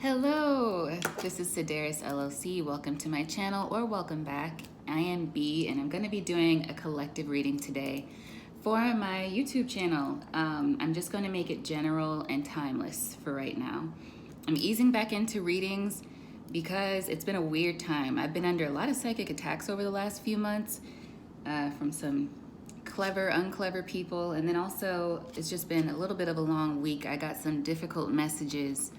Hello, this is Sedaris LLC. Welcome to my channel or welcome back. I am B and I'm going to be doing a collective reading today for my YouTube channel. I'm just going to make it general and timeless for right now. I'm easing back into readings because it's been a weird time. I've been under a lot of psychic attacks over the last few months from some clever, unclever people. And then also it's just been a little bit of a long week. I got some difficult messages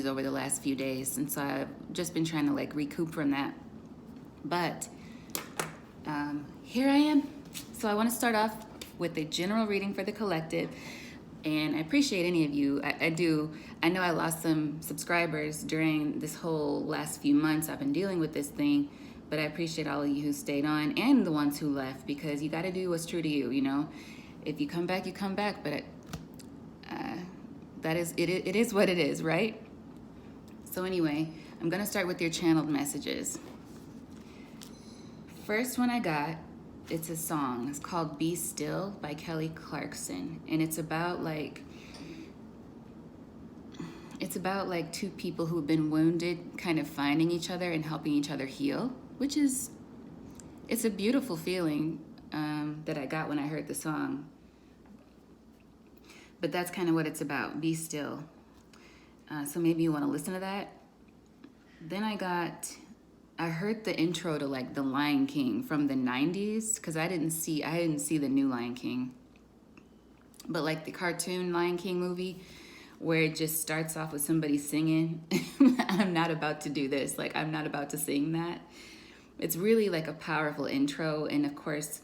over the last few days, and so I've just been trying to recoup from that. But here I am. So I want to start off with a general reading for the collective, and I appreciate any of you. I do. I know I lost some subscribers during this whole last few months I've been dealing with this thing, but I appreciate all of you who stayed on and the ones who left, because you got to do what's true to you. You know, if you come back, you come back. But it is what it is, right? So anyway, I'm gonna start with your channeled messages. First one I got, it's a song. It's called Be Still by Kelly Clarkson. And it's about two people who've been wounded kind of finding each other and helping each other heal, it's a beautiful feeling that I got when I heard the song. But that's kind of what it's about. Be still. So maybe you want to listen to that. Then I heard the intro to The Lion King from the 90s, because I didn't see the new Lion King. But the cartoon Lion King movie, where it just starts off with somebody singing. I'm not about to do this. I'm not about to sing that. It's really a powerful intro. And of course,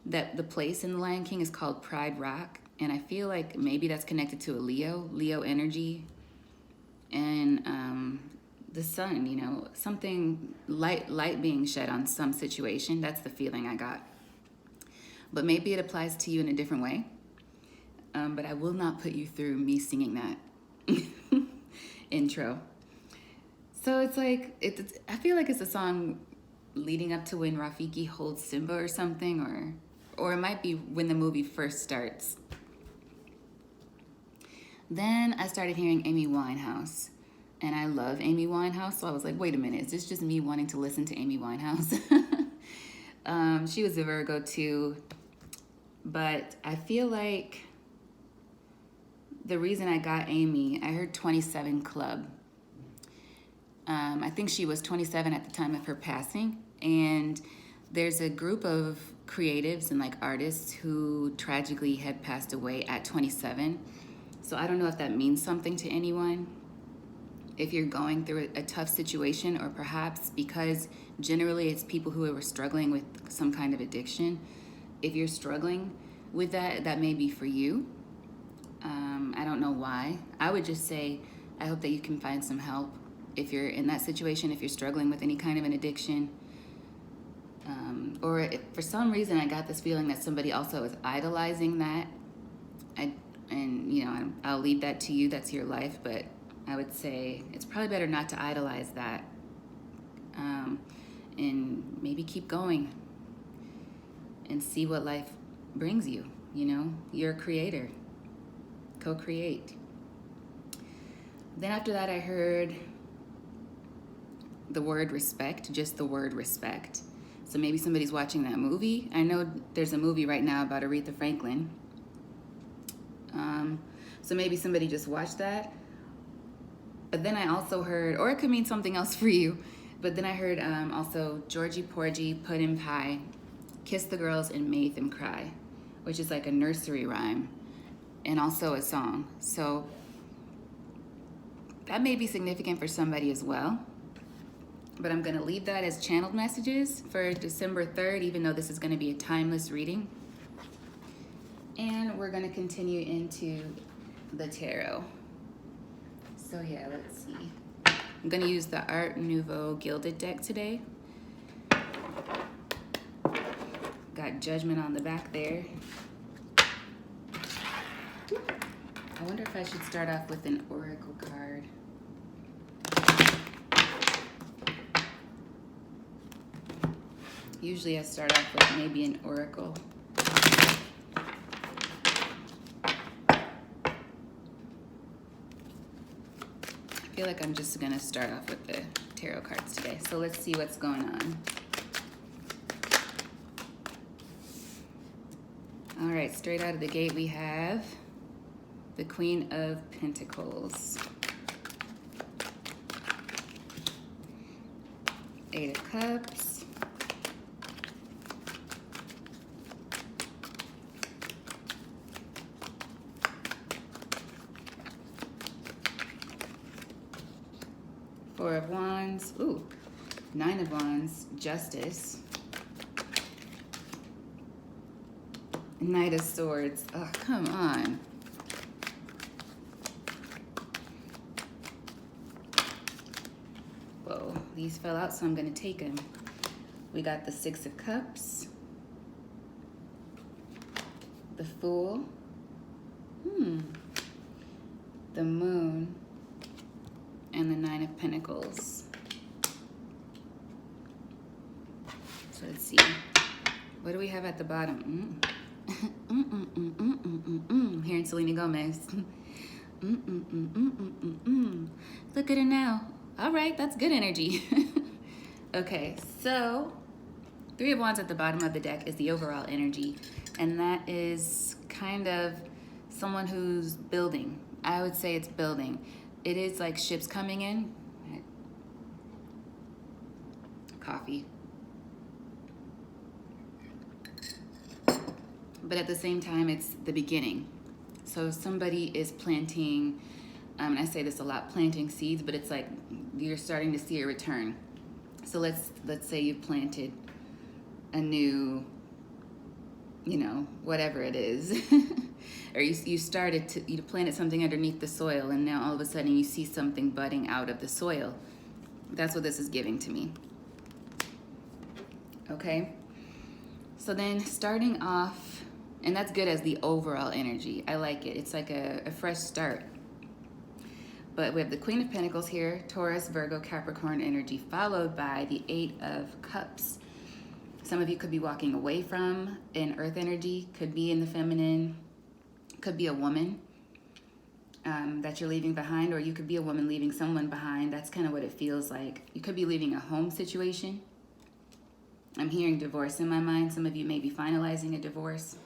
that the place in the Lion King is called Pride Rock. And I feel like maybe that's connected to a Leo energy. And the sun, something light being shed on some situation. That's the feeling I got. But maybe it applies to you in a different way. But I will not put you through me singing that intro. So it's I feel like it's a song leading up to when Rafiki holds Simba or something, or it might be when the movie first starts. Then I started hearing Amy Winehouse, and I love Amy Winehouse, so I was like, wait a minute, is this just me wanting to listen to Amy Winehouse? She was a Virgo too, but I feel like the reason I got Amy, I heard 27 Club. I think she was 27 at the time of her passing, and there's a group of creatives and artists who tragically had passed away at 27. So I don't know if that means something to anyone. If you're going through a tough situation, or perhaps because generally it's people who are struggling with some kind of addiction. If you're struggling with that, that may be for you. I don't know why. I would just say, I hope that you can find some help if you're in that situation, if you're struggling with any kind of an addiction. Or if for some reason I got this feeling that somebody also is idolizing that. I'll leave that to you, that's your life, but I would say it's probably better not to idolize that, and maybe keep going and see what life brings you. You're a creator. Co-create. Then after that, I heard the word respect, just the word respect. So maybe somebody's watching that movie. I know there's a movie right now about Aretha Franklin. So maybe somebody just watched that. But then I also heard, or it could mean something else for you, but then I heard also Georgie Porgy, Puddin' Pie, Kiss the Girls and Made Them Cry, which is a nursery rhyme and also a song. So that may be significant for somebody as well. But I'm going to leave that as channeled messages for December 3rd, even though this is going to be a timeless reading. And we're going to continue into the tarot. So yeah, let's see. I'm going to use the Art Nouveau Gilded deck today. Got Judgment on the back there. I wonder if I should start off with an oracle card. Usually I start off with maybe an oracle. feel like I'm just gonna start off with the tarot cards today. So let's see what's going on. All right, straight out of the gate we have the Queen of Pentacles. Eight of Cups. Four of Wands. Ooh, Nine of Wands. Justice. Knight of Swords. Oh, come on. Whoa, these fell out, so I'm going to take them. We got the Six of Cups. The Fool. The Moon. And the Nine of Pentacles. So let's see. What do we have at the bottom? Hearing Selena Gomez. Look at her now. All right, that's good energy. Okay, so Three of Wands at the bottom of the deck is the overall energy, and that is kind of someone who's building. I would say it's building. It is like ships coming in. Coffee. But at the same time, it's the beginning. So somebody is planting, I say this a lot, planting seeds, but it's like you're starting to see a return. So let's say you planted a new, whatever it is, or you planted something underneath the soil, and now all of a sudden you see something budding out of the soil. That's what this is giving to me. Okay, so then starting off, and that's good as the overall energy. I like it. It's like a fresh start. But we have the Queen of Pentacles here, Taurus, Virgo, Capricorn energy, followed by the Eight of Cups. Some of you could be walking away from an earth energy, could be in the feminine, could be a woman that you're leaving behind, or you could be a woman leaving someone behind. That's kind of what it feels like. You could be leaving a home situation. I'm hearing divorce in my mind. Some of you may be finalizing a divorce.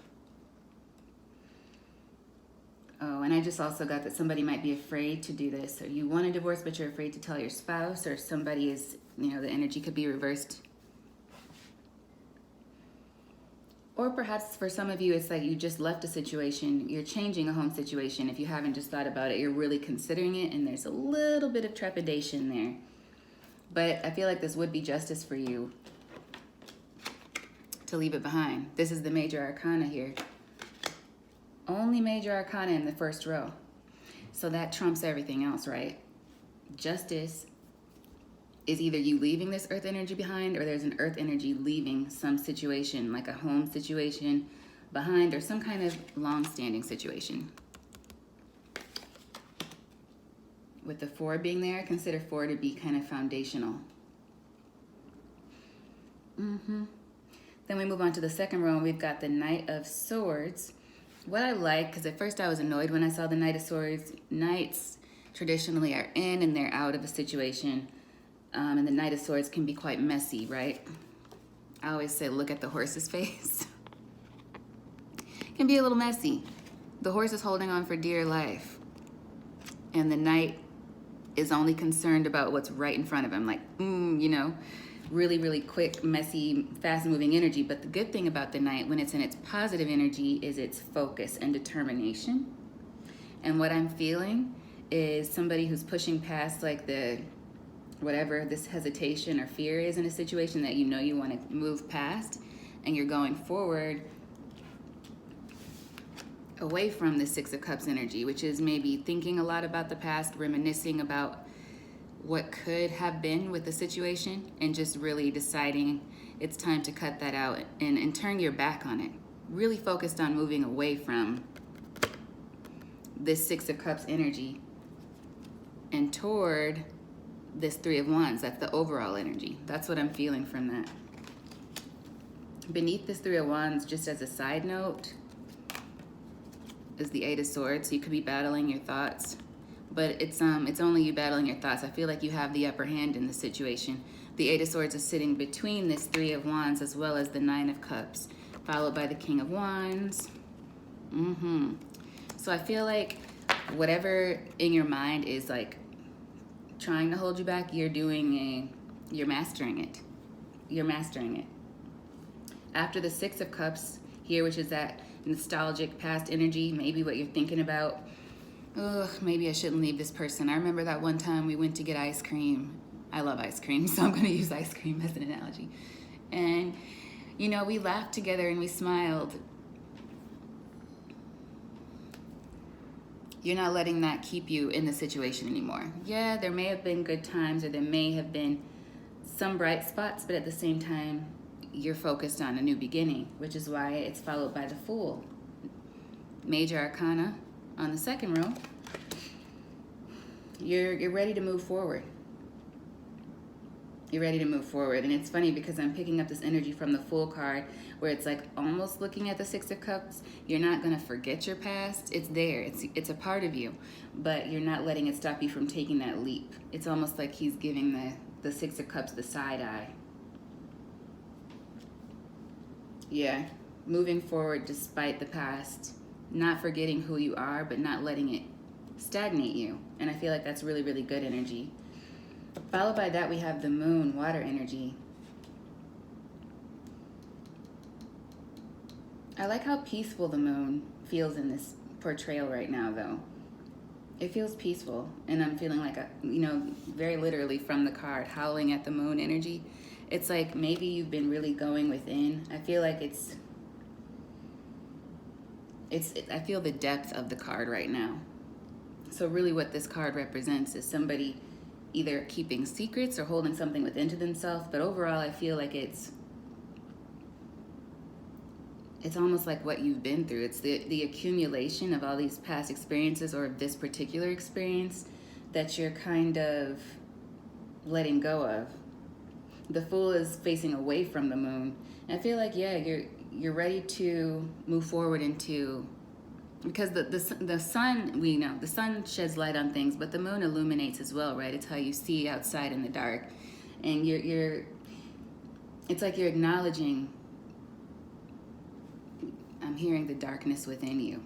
Oh, and I just also got that somebody might be afraid to do this. Or you want a divorce, but you're afraid to tell your spouse, or somebody is, the energy could be reversed. Or perhaps for some of you, it's like you just left a situation, you're changing a home situation. If you haven't just thought about it, you're really considering it, and there's a little bit of trepidation there. But I feel like this would be justice for you to leave it behind. This is the major arcana here. Only major arcana in the first row. So that trumps everything else, right? Justice is either you leaving this earth energy behind, or there's an earth energy leaving some situation, like a home situation behind, or some kind of long-standing situation. With the Four being there, consider Four to be kind of foundational. Then we move on to the second row, and we've got the Knight of Swords. What I like, because at first I was annoyed when I saw the Knight of Swords. Knights traditionally are in and they're out of a situation. And the Knight of Swords can be quite messy, right? I always say, look at the horse's face. It can be a little messy. The horse is holding on for dear life. And the Knight is only concerned about what's right in front of him. Like, really, really quick, messy, fast-moving energy. But the good thing about the Knight, when it's in its positive energy, is its focus and determination. And what I'm feeling is somebody who's pushing past like whatever this hesitation or fear is in a situation that you want to move past, and you're going forward away from the Six of Cups energy, which is maybe thinking a lot about the past, reminiscing about what could have been with the situation, and just really deciding it's time to cut that out and turn your back on it. Really focused on moving away from this Six of Cups energy and toward this Three of Wands. That's the overall energy. That's what I'm feeling from that. Beneath this Three of Wands, just as a side note, is the Eight of Swords. So you could be battling your thoughts but it's only you battling your thoughts. I feel like you have the upper hand in the situation. The Eight of Swords is sitting between this Three of Wands as well as the Nine of Cups, followed by the King of Wands. So I feel like whatever in your mind is like trying to hold you back, you're mastering it. You're mastering it. After the Six of Cups here, which is that nostalgic past energy, maybe what you're thinking about. Ugh, maybe I shouldn't leave this person. I remember that one time we went to get ice cream. I love ice cream, so I'm going to use ice cream as an analogy. And, you know, we laughed together and we smiled. You're not letting that keep you in the situation anymore. Yeah, there may have been good times or there may have been some bright spots, but at the same time, you're focused on a new beginning, which is why it's followed by the Fool. Major Arcana on the second row. You're ready to move forward. You're ready to move forward. And it's funny because I'm picking up this energy from the Fool card where it's like almost looking at the Six of Cups. You're not going to forget your past. It's there. It's a part of you. But you're not letting it stop you from taking that leap. It's almost like he's giving the Six of Cups the side eye. Yeah. Moving forward despite the past. Not forgetting who you are, but not letting it stagnate you. And I feel like that's really, really good energy. Followed by that, we have the Moon, water energy. I like how peaceful the Moon feels in this portrayal right now, though. It feels peaceful, and I'm feeling like, very literally from the card, howling at the Moon energy. It's like maybe you've been really going within. I feel like I feel the depth of the card right now. So really what this card represents is somebody either keeping secrets or holding something within to themselves, but overall I feel like it's almost like what you've been through. It's the accumulation of all these past experiences or this particular experience that you're kind of letting go of. The Fool is facing away from the Moon. And I feel like, yeah, you're ready to move forward into, because the sun, we know, the sun sheds light on things, but the Moon illuminates as well, right? It's how you see outside in the dark. And it's like you're acknowledging, I'm hearing the darkness within you.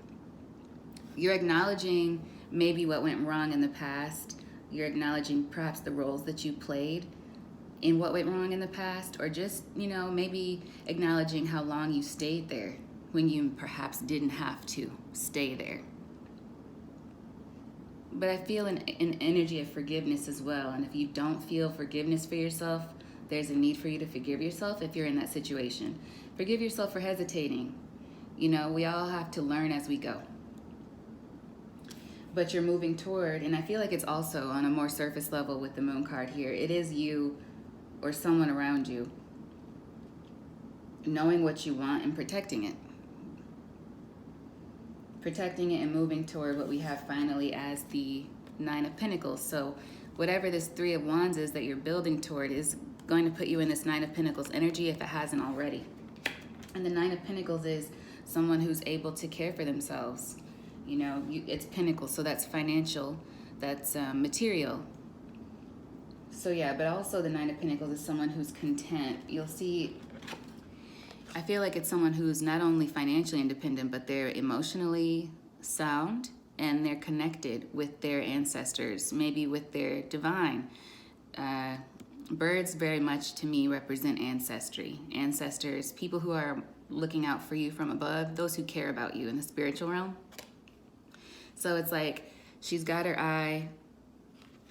You're acknowledging maybe what went wrong in the past. You're acknowledging perhaps the roles that you played in what went wrong in the past, or just, maybe acknowledging how long you stayed there when you perhaps didn't have to stay there. But I feel an energy of forgiveness as well. And if you don't feel forgiveness for yourself, there's a need for you to forgive yourself if you're in that situation. Forgive yourself for hesitating. We all have to learn as we go. But you're moving toward, and I feel like it's also on a more surface level with the Moon card here. It is you or someone around you knowing what you want and protecting it. Protecting it and moving toward what we have finally as the Nine of Pentacles. So whatever this Three of Wands is that you're building toward is going to put you in this Nine of Pentacles energy if it hasn't already. And the Nine of Pentacles is someone who's able to care for themselves. It's Pentacles, so that's financial, that's material. So yeah, but also the Nine of Pentacles is someone who's content. You'll see, I feel like it's someone who's not only financially independent, but they're emotionally sound and they're connected with their ancestors, maybe with their divine. Birds very much to me represent ancestry. Ancestors, people who are looking out for you from above, those who care about you in the spiritual realm. So it's like she's got her eye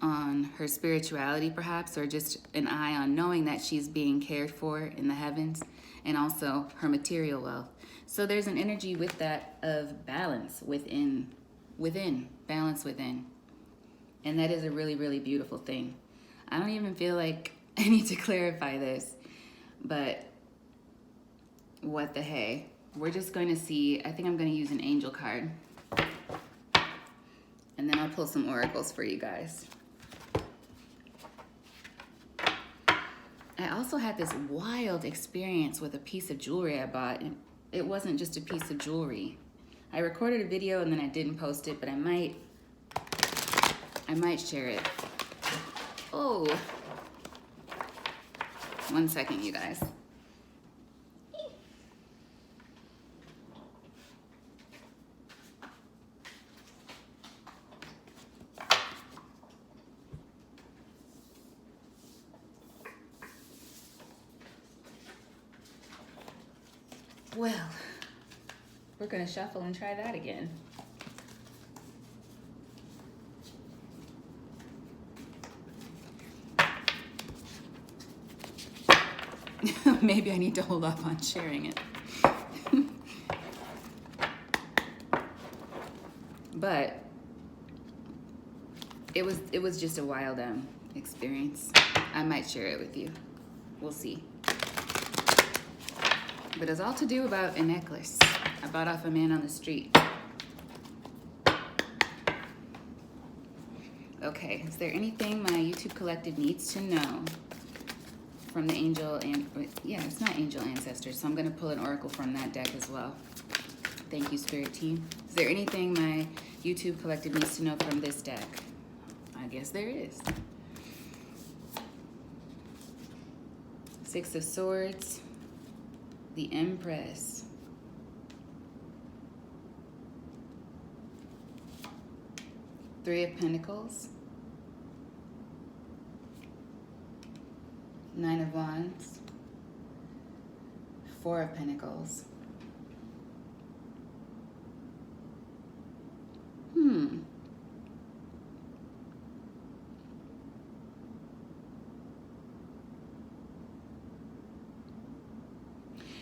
on her spirituality perhaps, or just an eye on knowing that she's being cared for in the heavens, and also her material wealth. So there's an energy with that of balance within, balance within. And that is a really, really beautiful thing. I don't even feel like I need to clarify this, but what the hey. We're just going to see, I think I'm going to use an angel card. And then I'll pull some oracles for you guys. I also had this wild experience with a piece of jewelry I bought. And it wasn't just a piece of jewelry. I recorded a video and then I didn't post it, but I might I might share it. Oh, 1 second, you guys. Well, we're gonna shuffle and try that again. Maybe I need to hold off on sharing it. But it was just a wild experience. I might share it with you. We'll see. But it's all to do about a necklace I bought off a man on the street. Okay, is there anything my YouTube collective needs to know from the angel and yeah, it's not angel ancestors, so I'm gonna pull an oracle from that deck as well. Thank you, spirit team. Is there anything my YouTube collective needs to know from this deck? I guess there is. Six of Swords, the Empress, Three of Pentacles, Nine of Wands, Four of Pentacles.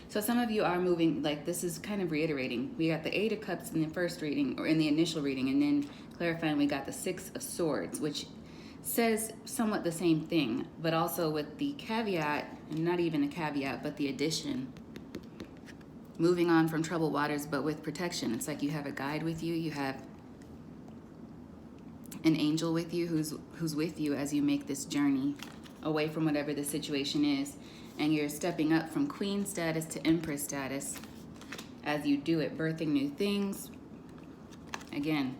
So some of you are moving, like this is kind of reiterating. We got the Eight of Cups in the first reading, or in the initial reading, and then clarifying we got the Six of Swords, which says somewhat the same thing, but also with the caveat, and not even a caveat, but the addition. Moving on from troubled waters, but with protection. It's like you have a guide with you, you have an angel with you who's with you as you make this journey away from whatever the situation is. And you're stepping up from queen status to empress status as you do it, birthing new things. Again,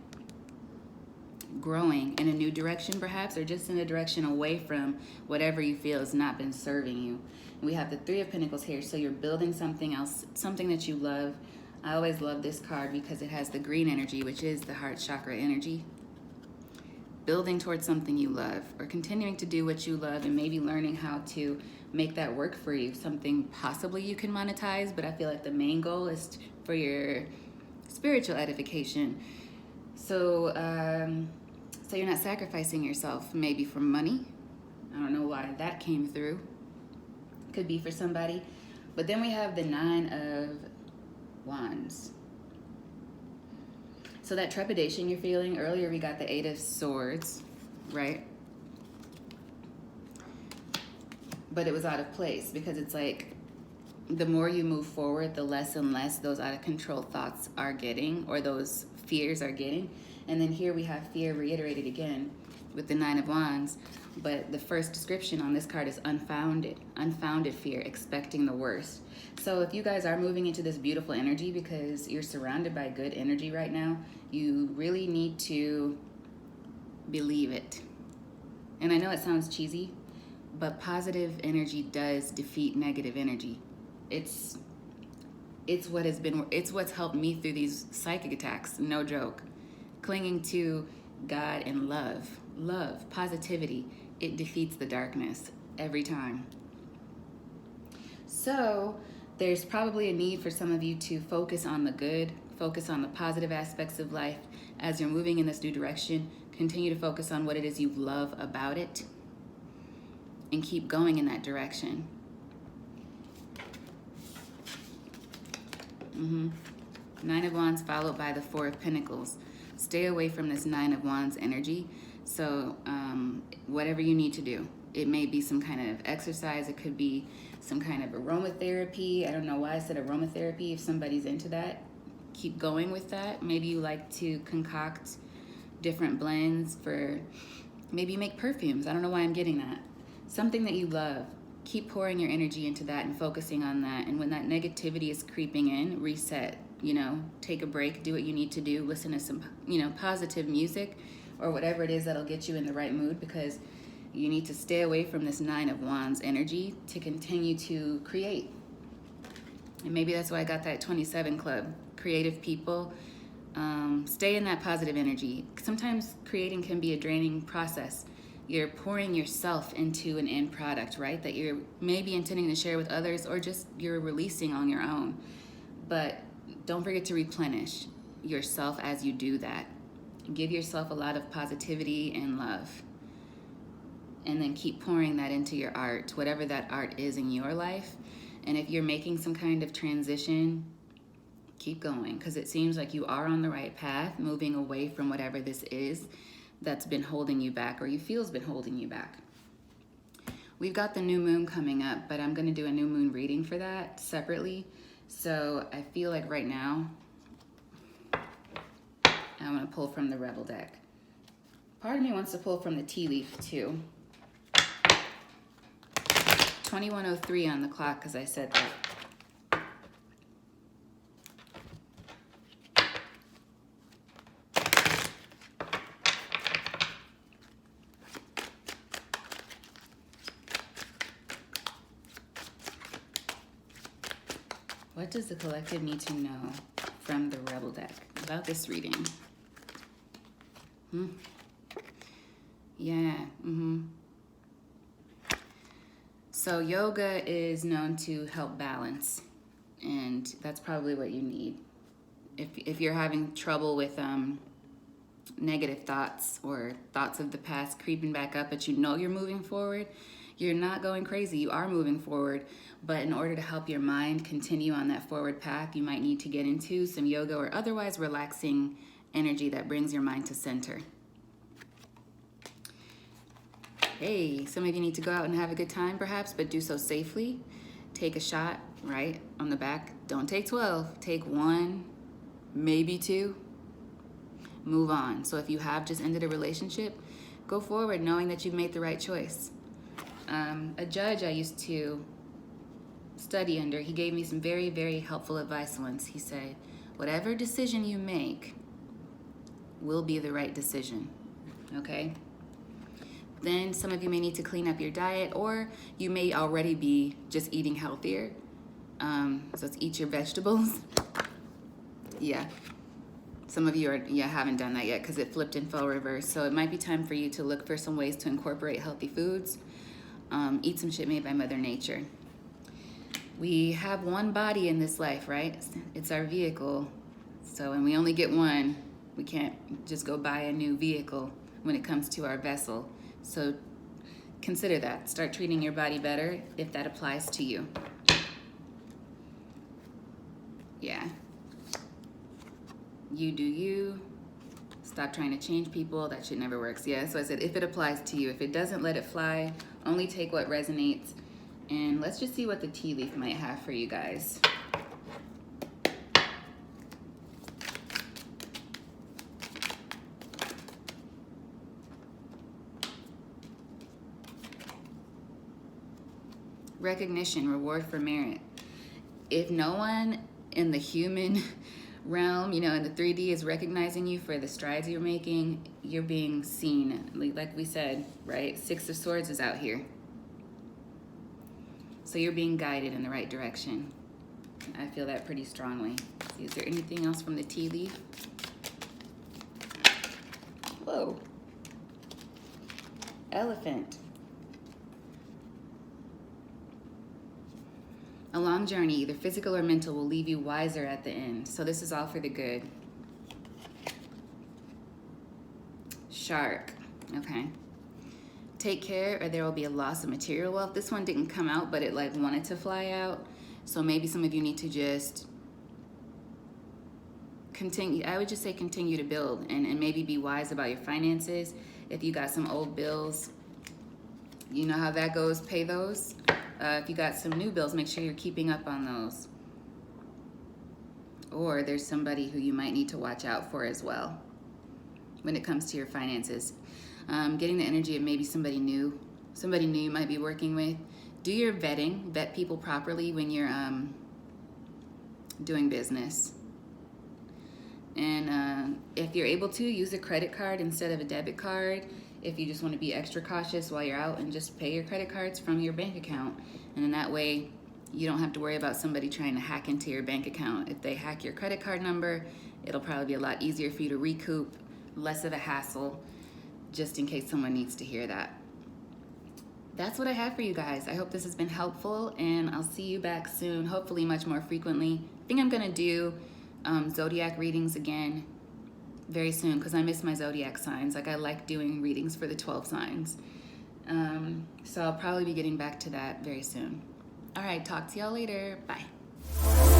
growing in a new direction perhaps, or just in a direction away from whatever you feel has not been serving you. And we have the Three of Pentacles here, so you're building something else, something that you love. I always love this card because it has the green energy, which is the heart chakra energy. Building towards something you love, or continuing to do what you love, and maybe learning how to make that work for you. Something possibly you can monetize, but I feel like the main goal is for your spiritual edification. So, so you're not sacrificing yourself maybe for money. I don't know why that came through. Could be for somebody. But then we have the Nine of Wands. So that trepidation you're feeling, earlier we got the Eight of Swords, right? But it was out of place because it's like the more you move forward, the less and less those out of control thoughts are getting, or those fears are getting. And then here we have fear reiterated again with the Nine of Wands. But the first description on this card is unfounded fear, expecting the worst. So if you guys are moving into this beautiful energy because you're surrounded by good energy right now, you really need to believe it. And I know it sounds cheesy, but positive energy does defeat negative energy. It's what's helped me through these psychic attacks, no joke. Clinging to God and love, positivity, it defeats the darkness every time. So there's probably a need for some of you to focus on the good, focus on the positive aspects of life as you're moving in this new direction. Continue to focus on what it is you love about it and keep going in that direction. Nine of Wands followed by the Four of Pentacles. Stay away from this Nine of Wands energy. So whatever you need to do, it may be some kind of exercise, it could be some kind of aromatherapy. I don't know why I said aromatherapy. If somebody's into that, keep going with that. Maybe you like to concoct different blends for, maybe you make perfumes. I don't know why I'm getting that. Something that you love, keep pouring your energy into that and focusing on that. And when that negativity is creeping in, reset, take a break, do what you need to do, listen to some, positive music, or whatever it is that'll get you in the right mood, because you need to stay away from this Nine of Wands energy to continue to create. And maybe that's why I got that 27 club. Creative people, stay in that positive energy. Sometimes creating can be a draining process. You're pouring yourself into an end product, right? That you're maybe intending to share with others, or just you're releasing on your own. But don't forget to replenish yourself as you do that. Give yourself a lot of positivity and love. And then keep pouring that into your art, whatever that art is in your life. And if you're making some kind of transition, keep going, because it seems like you are on the right path, moving away from whatever this is that's been holding you back, or you feel's been holding you back. We've got the new moon coming up, but I'm going to do a new moon reading for that separately. So I feel like right now I'm going to pull from the Rebel deck. Part of me wants to pull from the tea leaf too. 21:03 on the clock, because I said that. What does the collective need to know from the Rebel deck about this reading? Yeah. So yoga is known to help balance, and that's probably what you need. If you're having trouble with negative thoughts, or thoughts of the past creeping back up, but you know you're moving forward, you're not going crazy, you are moving forward. But in order to help your mind continue on that forward path, you might need to get into some yoga or otherwise relaxing energy that brings your mind to center. Hey, some of you need to go out and have a good time perhaps, but do so safely. Take a shot, right, on the back. Don't take 12, take 1, maybe 2. Move on. So if you have just ended a relationship, go forward knowing that you've made the right choice. A judge I used to study under, he gave me some very, very helpful advice once. He said, whatever decision you make will be the right decision, okay? Then some of you may need to clean up your diet, or you may already be just eating healthier. So let's eat your vegetables. Yeah. Some of you haven't done that yet because it flipped in full reverse. So it might be time for you to look for some ways to incorporate healthy foods. Eat some shit made by Mother Nature. We have one body in this life, right? It's our vehicle. So, and we only get one. We can't just go buy a new vehicle when it comes to our vessel. So consider that. Start treating your body better if that applies to you. Yeah. You do you. Stop trying to change people. That shit never works. Yeah, so I said if it applies to you. If it doesn't, let it fly. Only take what resonates. And let's just see what the tea leaf might have for you guys. Recognition, reward for merit. If no one in the human realm, in the 3D is recognizing you for the strides you're making, you're being seen. Like we said, right? 6 of Swords is out here. So you're being guided in the right direction. I feel that pretty strongly. Is there anything else from the tea leaf? Whoa. Elephant. A long journey, either physical or mental, will leave you wiser at the end. So this is all for the good. Shark. Okay. Take care or there will be a loss of material wealth. This one didn't come out, but it wanted to fly out. So maybe some of you need to just continue. I would just say continue to build and maybe be wise about your finances. If you got some old bills, you know how that goes, pay those. If you got some new bills, make sure you're keeping up on those. Or there's somebody who you might need to watch out for as well when it comes to your finances. Getting the energy of maybe somebody new you might be working with. Do your vetting, vet people properly when you're doing business. And if you're able to, use a credit card instead of a debit card if you just want to be extra cautious while you're out, and just pay your credit cards from your bank account. And in that way, you don't have to worry about somebody trying to hack into your bank account. If they hack your credit card number, it'll probably be a lot easier for you to recoup, less of a hassle, just in case someone needs to hear that. That's what I have for you guys. I hope this has been helpful, and I'll see you back soon, hopefully much more frequently. I think I'm gonna do zodiac readings again very soon, because I miss my zodiac signs. Like, I like doing readings for the 12 signs. So I'll probably be getting back to that very soon. All right, talk to y'all later. Bye.